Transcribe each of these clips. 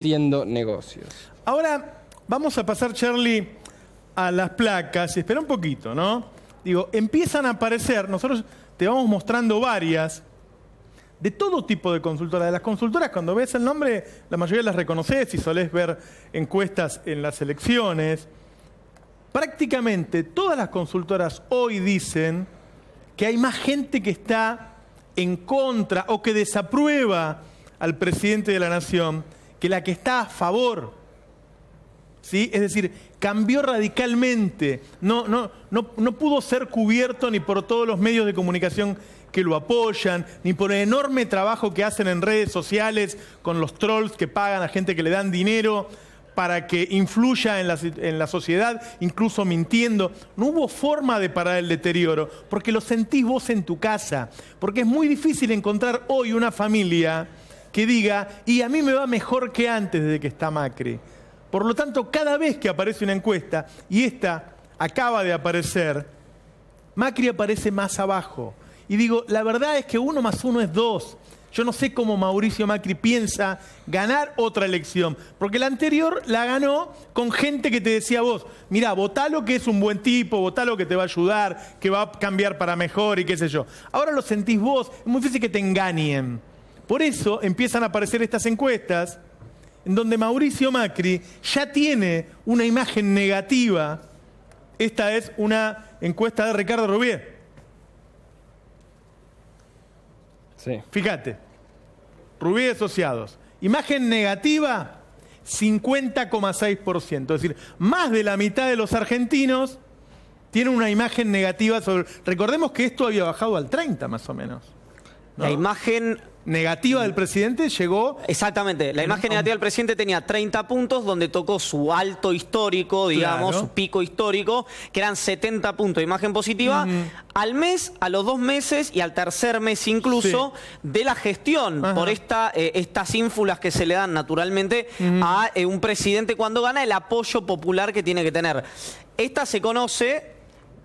haciendo negocios. Ahora vamos a pasar, Charlie, a las placas. Espera un poquito, ¿no? Digo, empiezan a aparecer, nosotros te vamos mostrando varias, de todo tipo de consultoras. De las consultoras, cuando ves el nombre, la mayoría las reconoces y solés ver encuestas en las elecciones. Prácticamente todas las consultoras hoy dicen que hay más gente que está en contra o que desaprueba al presidente de la Nación que la que está a favor. ¿Sí? Es decir, cambió radicalmente. No pudo ser cubierto ni por todos los medios de comunicación que lo apoyan, ni por el enorme trabajo que hacen en redes sociales con los trolls que pagan a gente que le dan dinero para que influya en la sociedad, incluso mintiendo. No hubo forma de parar el deterioro, porque lo sentís vos en tu casa. Porque es muy difícil encontrar hoy una familia que diga, y a mí me va mejor que antes desde que está Macri. Por lo tanto, cada vez que aparece una encuesta, y esta acaba de aparecer, Macri aparece más abajo. Y digo, la verdad es que 1 más 1 es 2. Yo no sé cómo Mauricio Macri piensa ganar otra elección, porque la anterior la ganó con gente que te decía vos, mirá, votalo que es un buen tipo, votalo que te va a ayudar, que va a cambiar para mejor y qué sé yo. Ahora lo sentís vos, es muy difícil que te engañen. Por eso empiezan a aparecer estas encuestas en donde Mauricio Macri ya tiene una imagen negativa. Esta es una encuesta de Ricardo Rubier. Sí. Fíjate, Rubier Asociados. Imagen negativa, 50,6%. Es decir, más de la mitad de los argentinos tienen una imagen negativa sobre... Recordemos que esto había bajado al 30 más o menos, ¿no? La imagen negativa del presidente llegó... Exactamente. La imagen negativa del presidente tenía 30 puntos, donde tocó su alto histórico, digamos, Claro. su pico histórico, que eran 70 puntos de imagen positiva. Al mes, a los 2 meses y al tercer mes incluso de la gestión, Ajá. por estas ínfulas que se le dan naturalmente a un presidente cuando gana, el apoyo popular que tiene que tener. Esta se conoce,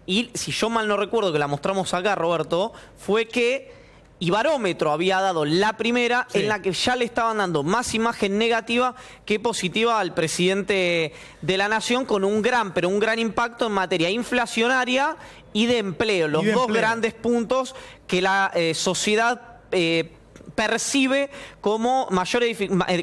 y si yo mal no recuerdo, que la mostramos acá, Roberto, fue que Ibarómetro había dado la primera en la que ya le estaban dando más imagen negativa que positiva al presidente de la Nación, con un gran impacto en materia inflacionaria y de empleo. Los dos grandes puntos que la sociedad percibe como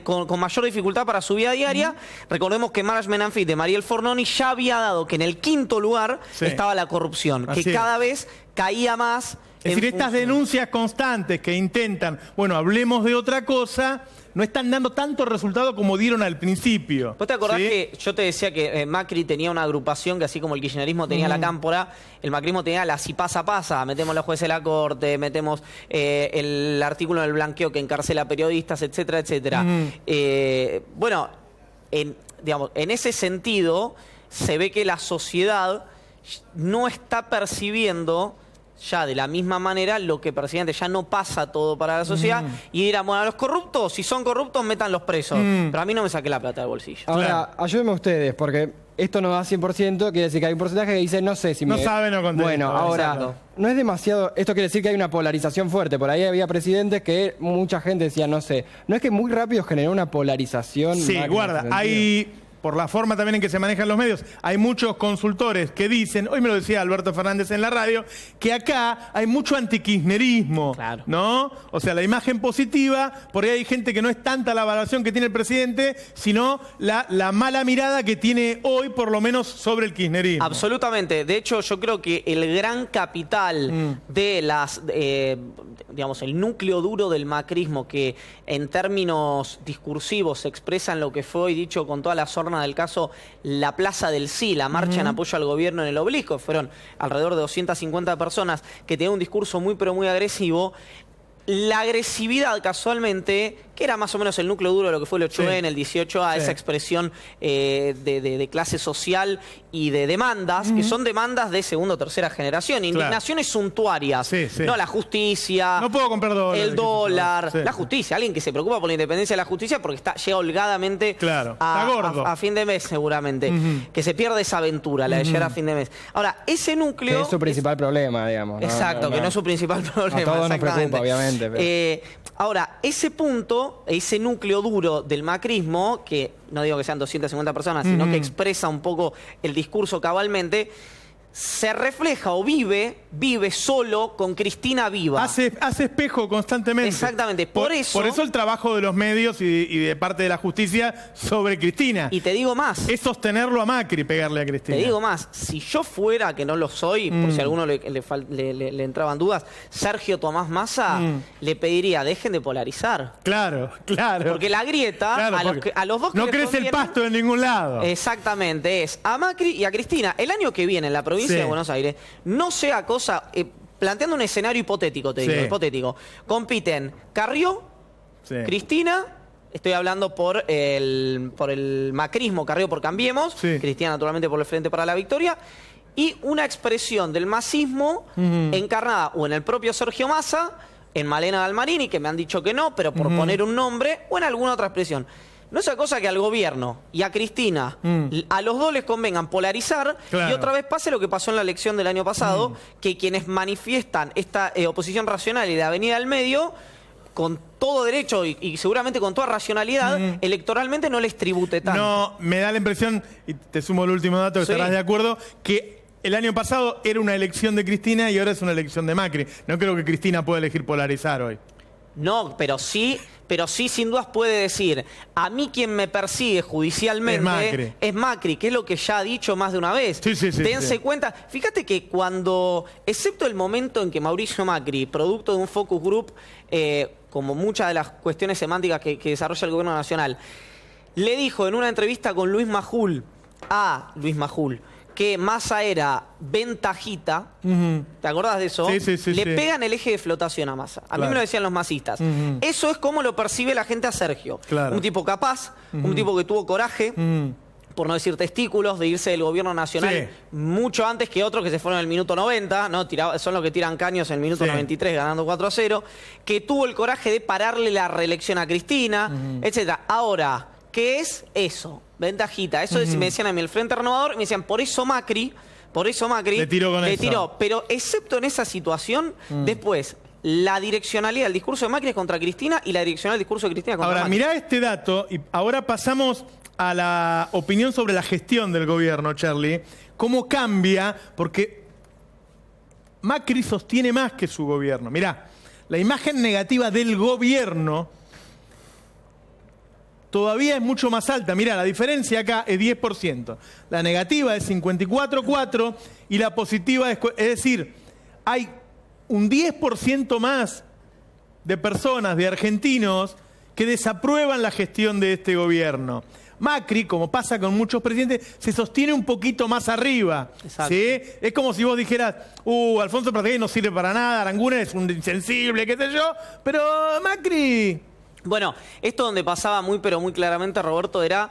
con mayor dificultad para su vida diaria. Recordemos que Management and Fit de Mariel Fornoni ya había dado que en el 5º lugar estaba la corrupción, que cada vez caía más. Es decir, estas denuncias constantes que intentan, bueno, hablemos de otra cosa, no están dando tanto resultado como dieron al principio. ¿Vos te acordás que yo te decía que Macri tenía una agrupación que, así como el kirchnerismo tenía la cámpora, el macrismo tenía la si pasa, pasa? Metemos los jueces de la corte, metemos el artículo del blanqueo que encarcela a periodistas, etcétera, etcétera. Bueno, en ese sentido, se ve que la sociedad no está percibiendo ya de la misma manera lo que presidente ya no pasa todo para la sociedad, y dirán, bueno, a los corruptos, si son corruptos, metan los presos. Pero a mí no me saqué la plata del bolsillo. Ahora, ayúdenme ustedes, porque esto no da 100%, quiere decir que hay un porcentaje que dice, no sé si No sabe, no contesta. Bueno, ahora, Exacto. no es demasiado... Esto quiere decir que hay una polarización fuerte. Por ahí había presidentes que mucha gente decía, no sé. ¿No es que muy rápido generó una polarización? Sí, guarda, hay... Por la forma también en que se manejan los medios, hay muchos consultores que dicen, hoy me lo decía Alberto Fernández en la radio, que acá hay mucho antikirchnerismo, Claro. ¿no? O sea, la imagen positiva, por ahí hay gente que no es tanta la valoración que tiene el presidente, sino la mala mirada que tiene hoy, por lo menos, sobre el kirchnerismo. Absolutamente. De hecho, yo creo que el gran capital de las, digamos, el núcleo duro del macrismo, que en términos discursivos se expresa en lo que fue hoy dicho con toda la sorna del caso, la Plaza del Sí, la marcha en apoyo al gobierno en el Obelisco. Fueron alrededor de 250 personas que tenían un discurso muy, pero muy agresivo. La agresividad, casualmente, que era más o menos el núcleo duro de lo que fue el 8N, el 18A, esa expresión de clase social y de demandas, que son demandas de segunda o tercera generación, indignaciones suntuarias, no la justicia, no puedo comprar dólares, el dólar, la justicia, alguien que se preocupa por la independencia de la justicia porque llega holgadamente a fin de mes seguramente, que se pierde esa aventura, la de llegar a fin de mes. Ahora, ese núcleo... Que es su principal problema, digamos. Exacto, que no es su principal problema. A todos nos preocupa, obviamente. Obviamente. Pero... ahora, ese punto, ese núcleo duro del macrismo, que no digo que sean 250 personas, sino que expresa un poco el discurso cabalmente, se refleja o vive solo con Cristina viva. Hace espejo constantemente. Exactamente. Por eso el trabajo de los medios y de parte de la justicia sobre Cristina. Y te digo más. Es sostenerlo a Macri, pegarle a Cristina. Te digo más. Si yo fuera, que no lo soy, por si a alguno le entraban dudas, Sergio Tomás Massa, le pediría, dejen de polarizar. Claro. Porque la grieta, a los dos que no les crece el conviene, pasto en ningún lado. Exactamente, es a Macri y a Cristina. El año que viene en la provincia de Buenos Aires, no sea cosa, planteando un escenario hipotético, te digo, hipotético, compiten Carrió, Cristina, estoy hablando por el macrismo, Carrió por Cambiemos, Cristina naturalmente por el Frente para la Victoria, y una expresión del masismo encarnada o en el propio Sergio Massa, en Malena Galmarini, que me han dicho que no, pero por poner un nombre, o en alguna otra expresión. No es cosa que al gobierno y a Cristina, a los dos les convengan polarizar, y otra vez pase lo que pasó en la elección del año pasado, que quienes manifiestan esta oposición racional y de avenida al medio, con todo derecho y seguramente con toda racionalidad, electoralmente no les tribute tanto. No, me da la impresión, y te sumo el último dato, que estarás de acuerdo, que el año pasado era una elección de Cristina y ahora es una elección de Macri. No creo que Cristina pueda elegir polarizar hoy. No, pero sí sin dudas puede decir, a mí quien me persigue judicialmente es Macri, que es lo que ya ha dicho más de una vez. Dense cuenta, fíjate que cuando, excepto el momento en que Mauricio Macri, producto de un focus group, como muchas de las cuestiones semánticas que desarrolla el gobierno nacional, le dijo en una entrevista con Luis Majul, que Massa era ventajita, ¿te acordás de eso? Sí. Le pegan el eje de flotación a Massa. A mí me lo decían los masistas. Eso es como lo percibe la gente a Sergio. Un tipo capaz, un tipo que tuvo coraje, por no decir testículos, de irse del gobierno nacional mucho antes que otros que se fueron en el minuto 90, ¿no? Son los que tiran caños en el minuto 93 ganando 4-0, que tuvo el coraje de pararle la reelección a Cristina, etcétera. Ahora, ¿qué es eso? Ventajita. Eso me decían a mí el Frente Renovador, me decían, por eso Macri le tiró. Pero excepto en esa situación, después, la direccionalidad del discurso de Macri es contra Cristina y la direccionalidad del discurso de Cristina es contra Macri. Ahora, mirá este dato, y ahora pasamos a la opinión sobre la gestión del gobierno, Charlie. ¿Cómo cambia? Porque Macri sostiene más que su gobierno. Mirá, la imagen negativa del gobierno todavía es mucho más alta. Mirá, la diferencia acá es 10%. La negativa es 54,4% y la positiva es decir, hay un 10% más de personas, de argentinos, que desaprueban la gestión de este gobierno. Macri, como pasa con muchos presidentes, se sostiene un poquito más arriba. ¿Sí? Es como si vos dijeras, Alfonso Pratagay no sirve para nada, Aranguren es un insensible, qué sé yo, pero Macri... Bueno, esto donde pasaba muy pero muy claramente, Roberto, era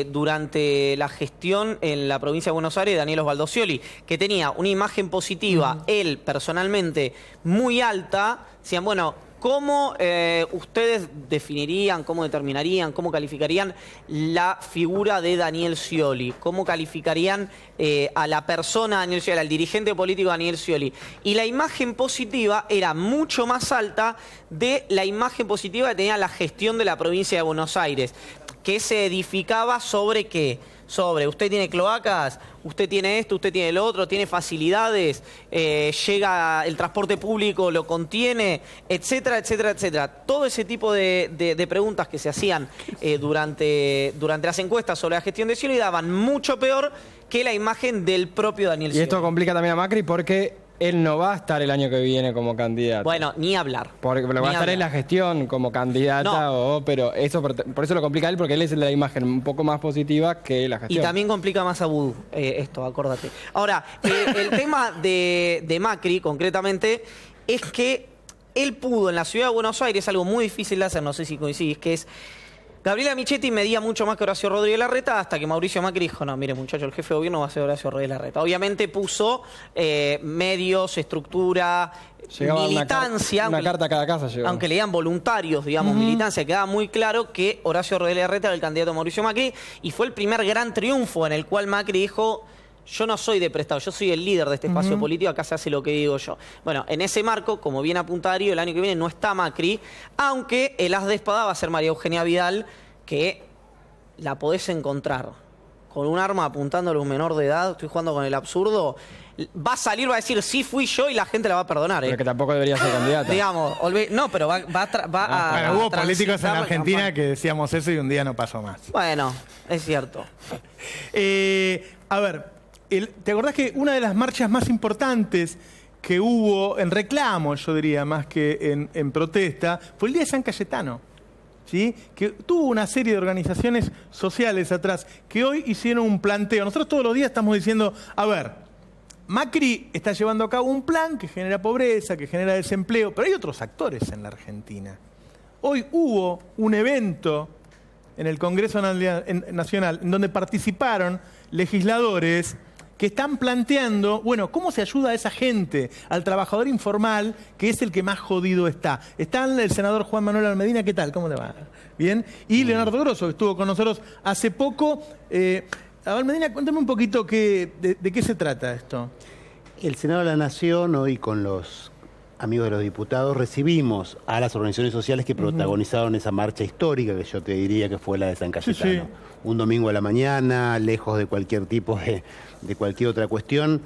durante la gestión en la provincia de Buenos Aires de Daniel Osvaldo Scioli, que tenía una imagen positiva, él personalmente, muy alta. Decían, bueno, ¿cómo ustedes definirían, cómo determinarían, cómo calificarían la figura de Daniel Scioli? ¿Cómo calificarían a la persona Daniel Scioli, al dirigente político Daniel Scioli? Y la imagen positiva era mucho más alta de la imagen positiva que tenía la gestión de la provincia de Buenos Aires, que se edificaba sobre ¿qué? Sobre usted tiene cloacas, usted tiene esto, usted tiene lo otro, tiene facilidades, llega el transporte público, lo contiene, etcétera, etcétera, etcétera. Todo ese tipo de preguntas que se hacían durante las encuestas sobre la gestión de Scioli daban mucho peor que la imagen del propio Daniel Scioli. Y esto complica también a Macri porque él no va a estar el año que viene como candidato. Bueno, ni hablar. Porque va a estar en la gestión como candidata, pero eso por eso lo complica a él, porque él es de la imagen un poco más positiva que la gestión. Y también complica más a Vudú esto, acórdate. Ahora, el tema de Macri, concretamente, es que él pudo en la ciudad de Buenos Aires, algo muy difícil de hacer, no sé si coincidís, que es... Gabriela Michetti medía mucho más que Horacio Rodríguez Larreta hasta que Mauricio Macri dijo, no, mire muchacho, el jefe de gobierno va a ser Horacio Rodríguez Larreta. Obviamente puso medios, estructura, llegaba militancia. Una carta a cada casa llegó. Aunque le digan voluntarios, digamos, militancia, quedaba muy claro que Horacio Rodríguez Larreta era el candidato a Mauricio Macri y fue el primer gran triunfo en el cual Macri dijo, yo no soy de prestado, yo soy el líder de este espacio político, acá se hace lo que digo yo. Bueno, en ese marco, como bien apunta Darío, el año que viene no está Macri, aunque el as de espada va a ser María Eugenia Vidal, que la podés encontrar con un arma apuntándole a un menor de edad, estoy jugando con el absurdo, va a salir, va a decir, sí fui yo y la gente la va a perdonar. Pero que tampoco debería ser candidata. Digamos, no, pero va a... Bueno, hubo políticos en transitar la Argentina campaña. que decíamos eso y un día no pasó más. Bueno, es cierto. A ver, ¿te acordás que una de las marchas más importantes que hubo en reclamo, yo diría, más que en protesta, fue el Día de San Cayetano? ¿Sí? Que tuvo una serie de organizaciones sociales atrás que hoy hicieron un planteo. Nosotros todos los días estamos diciendo, a ver, Macri está llevando a cabo un plan que genera pobreza, que genera desempleo, pero hay otros actores en la Argentina. Hoy hubo un evento en el Congreso Nacional en donde participaron legisladores que están planteando, bueno, ¿cómo se ayuda a esa gente, al trabajador informal, que es el que más jodido está? Está el senador Juan Manuel Almedina, ¿qué tal? ¿Cómo le va? ¿Bien? Y Leonardo Grosso, que estuvo con nosotros hace poco. Almedina, cuéntame un poquito de qué se trata esto. El Senado de la Nación, hoy con los amigos de los diputados, recibimos a las organizaciones sociales que protagonizaron esa marcha histórica, que yo te diría que fue la de San Cayetano. Sí, sí. Un domingo a la mañana, lejos de cualquier tipo de cualquier otra cuestión,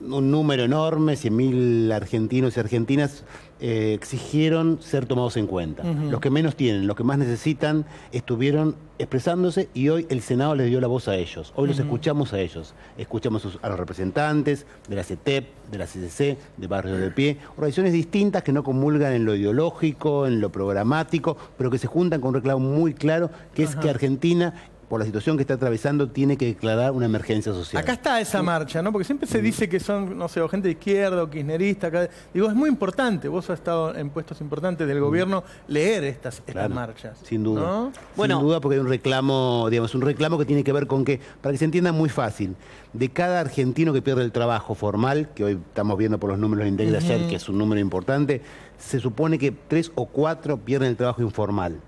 un número enorme, 100.000 argentinos y argentinas exigieron ser tomados en cuenta. Los que menos tienen, los que más necesitan, estuvieron expresándose y hoy el Senado les dio la voz a ellos. Hoy los escuchamos a ellos. Escuchamos a los representantes de la CETEP, de la CCC, de Barrio de Pie, organizaciones distintas que no comulgan en lo ideológico, en lo programático, pero que se juntan con un reclamo muy claro, que es que Argentina, por la situación que está atravesando, tiene que declarar una emergencia social. Acá está esa marcha, ¿no? Porque siempre se dice que son, no sé, o gente de izquierda o kirchnerista. Digo, es muy importante, vos has estado en puestos importantes del gobierno, leer estas marchas. Sin duda. ¿No? Sin duda, porque hay un reclamo, digamos, un reclamo que tiene que ver con que, para que se entienda muy fácil, de cada argentino que pierde el trabajo formal, que hoy estamos viendo por los números de INDEC de ayer, que es un número importante, se supone que 3 o 4 pierden el trabajo informal.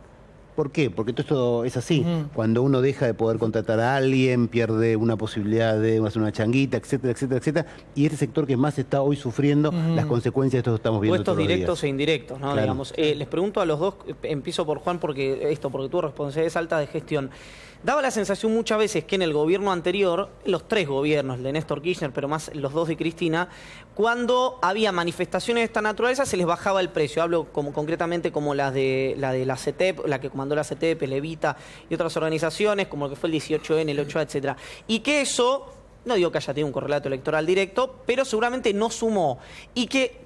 ¿Por qué? Porque todo esto es así. Cuando uno deja de poder contratar a alguien, pierde una posibilidad de hacer una changuita, etcétera, etcétera, etcétera. Y este sector que más está hoy sufriendo las consecuencias de esto que estamos viendo Puestos todos los días. directos e indirectos, ¿no? Claro. Digamos. Les pregunto a los dos, empiezo por Juan, porque tu responsabilidad es alta de gestión. Daba la sensación muchas veces que en el gobierno anterior, los 3 gobiernos, el de Néstor Kirchner, pero más los 2 de Cristina, cuando había manifestaciones de esta naturaleza se les bajaba el precio. Hablo concretamente como la de la CETEP, la que comandó la CETEP, el Evita y otras organizaciones, como lo que fue el 18N, el 8A, etcétera. Y que eso, no digo que haya tenido un correlato electoral directo, pero seguramente no sumó.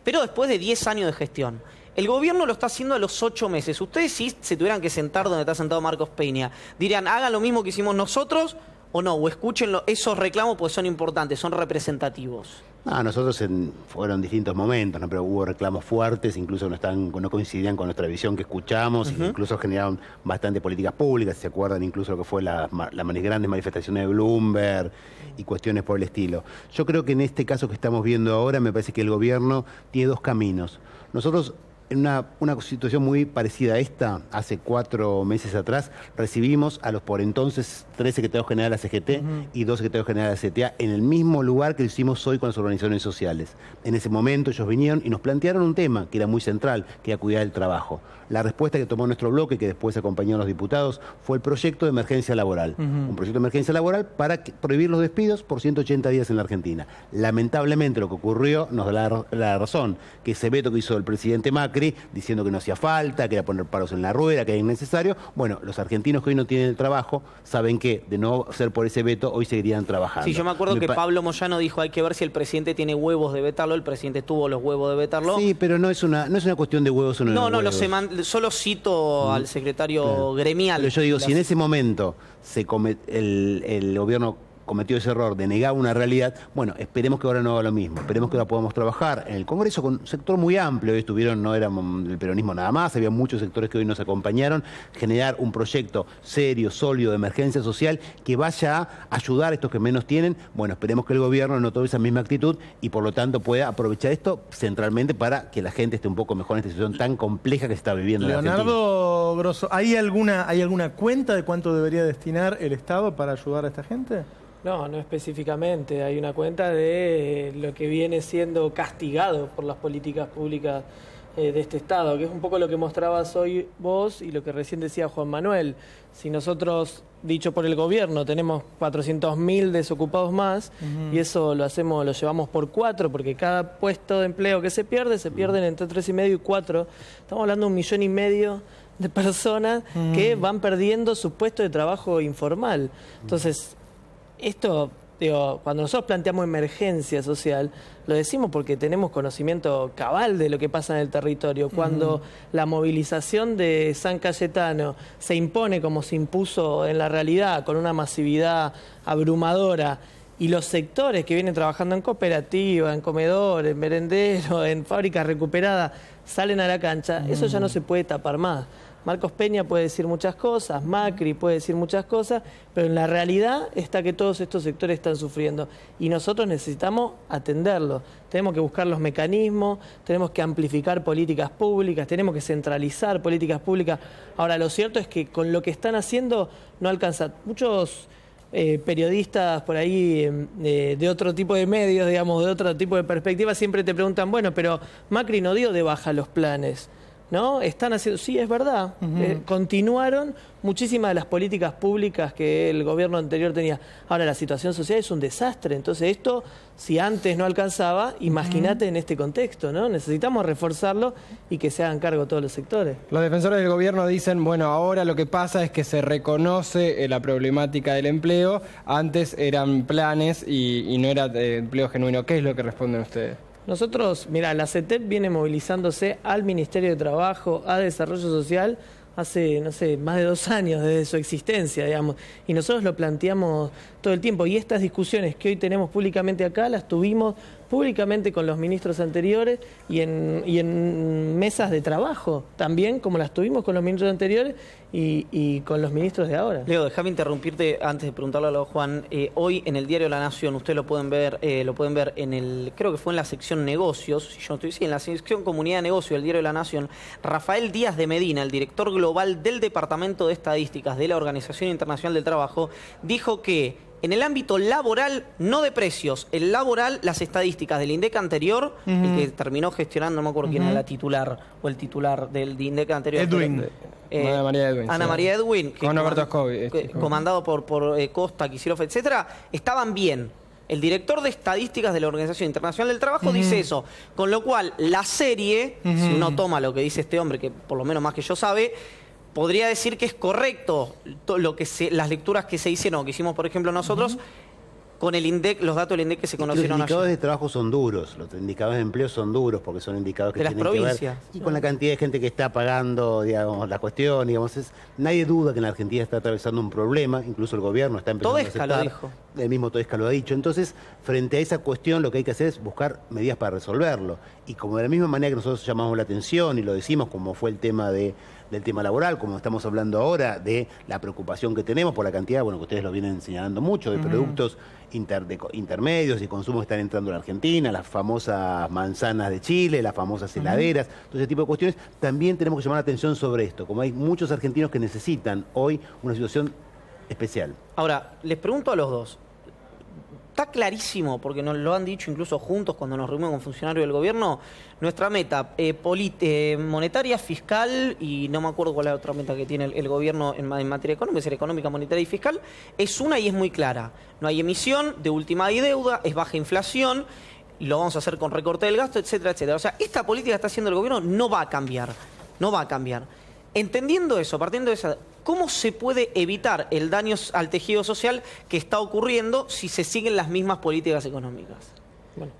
Pero después de 10 años de gestión. El gobierno lo está haciendo a los 8 meses. Ustedes, si se tuvieran que sentar donde está sentado Marcos Peña, dirían, hagan lo mismo que hicimos nosotros o no, o escúchenlo, esos reclamos porque son importantes, son representativos. Nosotros fueron distintos momentos, ¿no? Pero hubo reclamos fuertes, incluso no coincidían con nuestra visión que escuchamos, incluso generaron bastante políticas públicas, ¿se acuerdan? Incluso lo que fue las grandes manifestaciones de Bloomberg y cuestiones por el estilo. Yo creo que en este caso que estamos viendo ahora, me parece que el gobierno tiene 2 caminos. Nosotros, en una situación muy parecida a esta, hace 4 meses atrás, recibimos a los por entonces 3 secretarios generales de la CGT y 2 secretarios generales de la CTA en el mismo lugar que lo hicimos hoy con las organizaciones sociales. En ese momento ellos vinieron y nos plantearon un tema que era muy central, que era cuidar el trabajo. La respuesta que tomó nuestro bloque, que después acompañó a los diputados, fue el proyecto de emergencia laboral. Un proyecto de emergencia laboral para prohibir los despidos por 180 días en la Argentina. Lamentablemente lo que ocurrió nos da la razón, que ese veto que hizo el presidente Macri, diciendo que no hacía falta, que era poner palos en la rueda, que era innecesario. Bueno, los argentinos que hoy no tienen el trabajo saben que de no ser por ese veto, hoy seguirían trabajando. Sí, yo me acuerdo que Pablo Moyano dijo, hay que ver si el presidente tiene huevos de vetarlo. El presidente tuvo los huevos de vetarlo. Sí, pero no es una cuestión de huevos o no. No, huevos. Solo cito al secretario gremial. Pero yo digo, si en ese momento el gobierno cometió ese error de negar una realidad, bueno, esperemos que ahora no haga lo mismo, esperemos que ahora podamos trabajar en el Congreso con un sector muy amplio, hoy estuvieron, no era el peronismo nada más, había muchos sectores que hoy nos acompañaron, generar un proyecto serio, sólido, de emergencia social que vaya a ayudar a estos que menos tienen. Bueno, esperemos que el gobierno no tome esa misma actitud y por lo tanto pueda aprovechar esto centralmente para que la gente esté un poco mejor en esta situación tan compleja que se está viviendo en Argentina. Leonardo Grosso, ¿hay alguna cuenta de cuánto debería destinar el Estado para ayudar a esta gente? No, no específicamente. Hay una cuenta de lo que viene siendo castigado por las políticas públicas de este Estado, que es un poco lo que mostrabas hoy vos y lo que recién decía Juan Manuel. Si nosotros, dicho por el gobierno, tenemos 400.000 desocupados más y eso lo llevamos por 4, porque cada puesto de empleo que se pierden entre 3,5 y 4. Estamos hablando de 1,5 millones de personas que van perdiendo su puesto de trabajo informal. Entonces, esto, digo, cuando nosotros planteamos emergencia social, lo decimos porque tenemos conocimiento cabal de lo que pasa en el territorio. Cuando la movilización de San Cayetano se impone como se impuso en la realidad, con una masividad abrumadora, y los sectores que vienen trabajando en cooperativa, en comedor, en merendero, en fábricas recuperadas, salen a la cancha, eso ya no se puede tapar más. Marcos Peña puede decir muchas cosas, Macri puede decir muchas cosas, pero en la realidad está que todos estos sectores están sufriendo y nosotros necesitamos atenderlo. Tenemos que buscar los mecanismos, tenemos que amplificar políticas públicas, tenemos que centralizar políticas públicas. Ahora, lo cierto es que con lo que están haciendo no alcanza. Muchos periodistas por ahí de otro tipo de medios, digamos, de otro tipo de perspectiva, siempre te preguntan, bueno, pero Macri no dio de baja los planes, ¿no? Están haciendo, sí, es verdad, continuaron muchísimas de las políticas públicas que el gobierno anterior tenía. Ahora, la situación social es un desastre, entonces esto, si antes no alcanzaba, imagínate en este contexto, ¿no? Necesitamos reforzarlo y que se hagan cargo todos los sectores. Los defensores del gobierno dicen, bueno, ahora lo que pasa es que se reconoce la problemática del empleo, antes eran planes y no era empleo genuino. ¿Qué es lo que responden ustedes? Nosotros, mira, la CETEP viene movilizándose al Ministerio de Trabajo, a Desarrollo Social, hace, no sé, más de 2 años desde su existencia, digamos. Y nosotros lo planteamos todo el tiempo. Y estas discusiones que hoy tenemos públicamente acá, las tuvimos públicamente con los ministros anteriores y en mesas de trabajo también, como las tuvimos con los ministros anteriores y con los ministros de ahora. Leo, déjame interrumpirte antes de preguntarle a lo Juan. Hoy en el diario La Nación, ustedes lo pueden ver en el, creo que fue en la sección negocios, si yo no estoy, sí, en la sección comunidad de negocios del diario La Nación, Rafael Díaz de Medina, el director global del Departamento de Estadísticas de la Organización Internacional del Trabajo, dijo que en el ámbito laboral, no de precios, el laboral, las estadísticas del INDEC anterior, el que terminó gestionando, no me acuerdo quién era la titular o el titular del INDEC anterior. Edwin. Ana María Edwin. Ana María Edwin, que con Roberto Scovi, comandado por Costa, Kicillof, etcétera, estaban bien. El director de estadísticas de la Organización Internacional del Trabajo dice eso. Con lo cual, la serie, si uno toma lo que dice este hombre, que por lo menos más que yo sabe, podría decir que es correcto las lecturas que se hicieron, que hicimos, por ejemplo, nosotros, con el INDEC, los datos del INDEC que se conocieron Los indicadores ayer. de trabajo son duros, los indicadores de empleo son duros porque son indicadores que De las tienen que provincias. ver y con la cantidad de gente que está pagando, digamos, la cuestión, digamos, nadie duda que en la Argentina está atravesando un problema, incluso el gobierno está empezando Todesca a lo aceptar. dijo. El mismo Todesca lo ha dicho. Entonces, frente a esa cuestión, lo que hay que hacer es buscar medidas para resolverlo. Y como de la misma manera que nosotros llamamos la atención y lo decimos, como fue el tema del tema laboral, como estamos hablando ahora, de la preocupación que tenemos por la cantidad, bueno, que ustedes lo vienen señalando mucho, de productos intermedios y consumos que están entrando en la Argentina, las famosas manzanas de Chile, las famosas heladeras, todo ese tipo de cuestiones, también tenemos que llamar la atención sobre esto, como hay muchos argentinos que necesitan hoy una situación especial. Ahora, les pregunto a los dos. Está clarísimo, porque nos lo han dicho incluso juntos cuando nos reunimos con funcionarios del gobierno, nuestra meta monetaria, fiscal, y no me acuerdo cuál es la otra meta que tiene el gobierno en materia económica, es económica, monetaria y fiscal, es una y es muy clara. No hay emisión de última y deuda, es baja inflación, y lo vamos a hacer con recorte del gasto, etcétera, etcétera. O sea, esta política que está haciendo el gobierno no va a cambiar, no va a cambiar. Entendiendo eso, partiendo de esa, ¿cómo se puede evitar el daño al tejido social que está ocurriendo si se siguen las mismas políticas económicas? Bueno,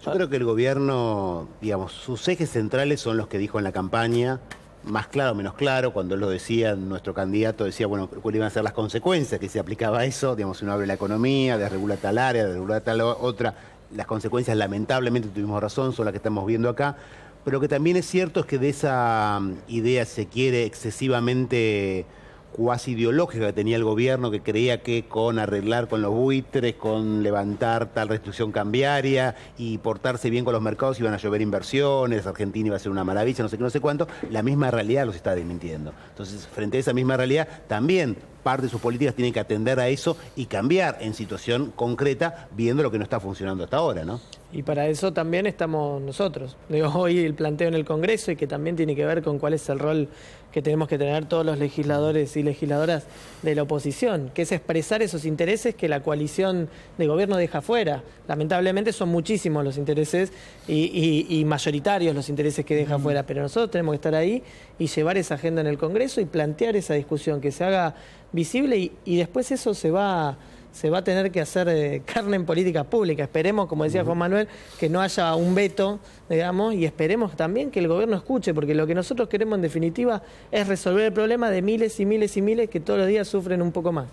Yo creo que el gobierno, digamos, sus ejes centrales son los que dijo en la campaña, más claro o menos claro, cuando él lo decía, nuestro candidato decía, bueno, cuáles iban a ser las consecuencias, que se aplicaba eso, digamos, si uno abre la economía, desregula tal área, desregula tal otra, las consecuencias lamentablemente, tuvimos razón, son las que estamos viendo acá, pero lo que también es cierto es que de esa idea se quiere excesivamente cuasi ideológica que tenía el gobierno, que creía que con arreglar con los buitres, con levantar tal restricción cambiaria y portarse bien con los mercados iban a llover inversiones, Argentina iba a ser una maravilla, no sé qué, no sé cuánto, la misma realidad los está desmintiendo. Entonces, frente a esa misma realidad, también parte de sus políticas tiene que atender a eso y cambiar en situación concreta, viendo lo que no está funcionando hasta ahora, ¿no? Y para eso también estamos nosotros. Digo, hoy el planteo en el Congreso y que también tiene que ver con cuál es el rol que tenemos que tener todos los legisladores y legisladoras de la oposición, que es expresar esos intereses que la coalición de gobierno deja fuera. Lamentablemente son muchísimos los intereses y mayoritarios los intereses que deja fuera, pero nosotros tenemos que estar ahí y llevar esa agenda en el Congreso y plantear esa discusión, que se haga visible y después eso se va a tener que hacer carne en política pública. Esperemos, como decía Juan Manuel, que no haya un veto, digamos, y esperemos también que el gobierno escuche, porque lo que nosotros queremos en definitiva es resolver el problema de miles y miles y miles que todos los días sufren un poco más.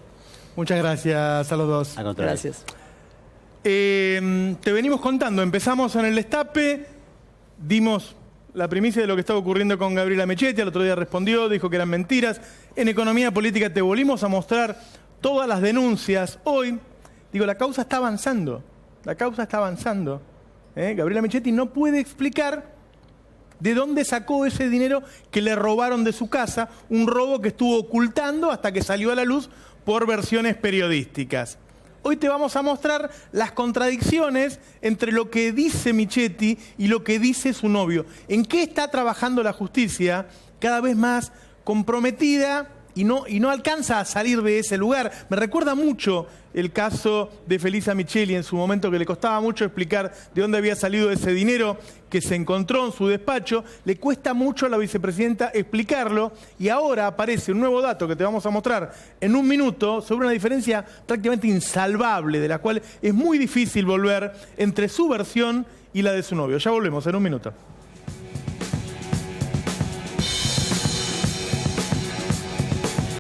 Muchas gracias a los dos. Al contrario. Gracias. Te venimos contando, empezamos en el destape, dimos la primicia de lo que estaba ocurriendo con Gabriela Michetti, al otro día respondió, dijo que eran mentiras. En Economía Política te volvimos a mostrar todas las denuncias. Hoy, digo, la causa está avanzando. La causa está avanzando. Gabriela Michetti no puede explicar de dónde sacó ese dinero que le robaron de su casa, un robo que estuvo ocultando hasta que salió a la luz por versiones periodísticas. Hoy te vamos a mostrar las contradicciones entre lo que dice Michetti y lo que dice su novio. ¿En qué está trabajando la justicia cada vez más comprometida y no alcanza a salir de ese lugar? Me recuerda mucho el caso de Felisa Micheli en su momento, que le costaba mucho explicar de dónde había salido ese dinero que se encontró en su despacho. Le cuesta mucho a la vicepresidenta explicarlo y ahora aparece un nuevo dato que te vamos a mostrar en un minuto sobre una diferencia prácticamente insalvable, de la cual es muy difícil volver entre su versión y la de su novio. Ya volvemos en un minuto.